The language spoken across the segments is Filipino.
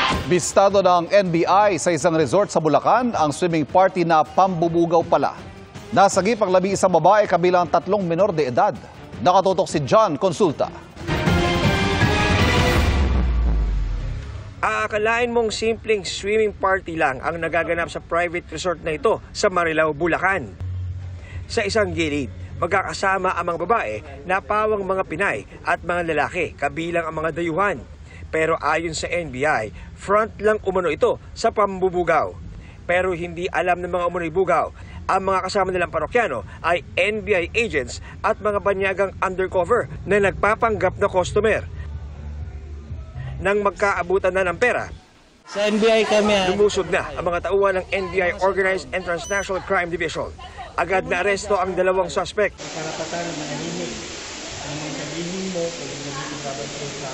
Bistado ng NBI sa isang resort sa Bulacan ang swimming party na pambubugaw pala. Nasagip ang 11 babae kabilang 3 menor de edad. Nakatutok si John Consulta. Aakalain mong simpleng swimming party lang ang nagaganap sa private resort na ito sa Marilao, Bulacan. Sa isang gilid, magkakasama ang mga babae na pawang mga Pinay at mga lalaki kabilang ang mga dayuhan. Pero ayon sa NBI, front lang umano ito sa pambubugaw. Pero hindi alam ng mga umano'y bugaw. Ang mga kasama nilang parokyano ay NBI agents at mga banyagang undercover na nagpapanggap na customer. Nang magkaabutan na ng pera, sa NBI kami, lumusog na ang mga tauhan ng NBI Organized and Transnational Crime Division. Agad na aresto ang 2 suspect. Karapatan na manahimik. Ang mga sabihin mo, pwede gamitin babalik sa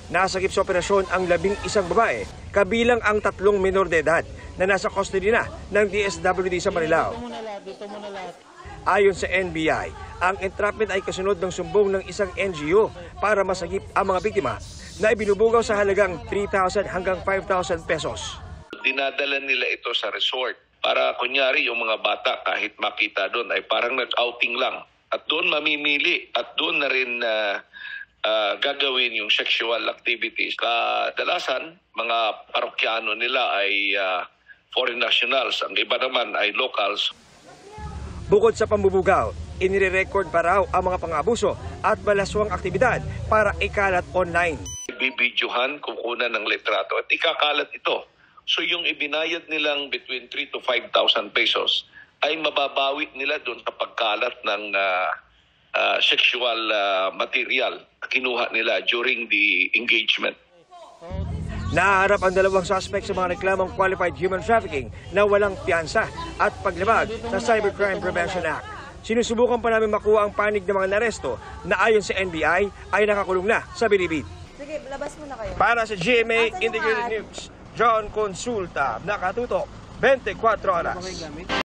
Nasagip sa operasyon ang 11 babae, kabilang ang 3 menor de edad na nasa custody na ng DSWD sa Marilao. Ayon sa NBI, ang entrapment ay kasunod ng sumbong ng isang NGO para masagip ang mga biktima na ibinubugaw sa halagang 3,000 hanggang 5,000 pesos. Dinadala nila ito sa resort para kunyari yung mga bata kahit makita doon ay parang nag-outing lang. At doon mamimili at doon na rin gagawin yung sexual activities. Kadalasan, mga parokyano nila ay foreign nationals. Ang iba naman ay locals. Bukod sa pambubugaw, inire-record pa raw ang mga pang-abuso at malaswang aktibidad para ikalat online. Bibidyohan, kukunan ng litrato at ikakalat ito. So yung ibinayad nilang between 3,000 to 5,000 pesos ay mababawi nila doon sa pagkalat ng sexual material na kinuha nila during the engagement. Naharap ang 2 suspect sa mga reklamong qualified human trafficking na walang piyansa at paglabag sa Cybercrime Prevention Act. Sinusubukan pa namin makuha ang panig ng mga naresto na ayon sa NBI ay nakakulong na sa Bilibid. Sige, labas muna kayo. Para sa GMA Integrated News, John Consulta, nakatutok 24 oras.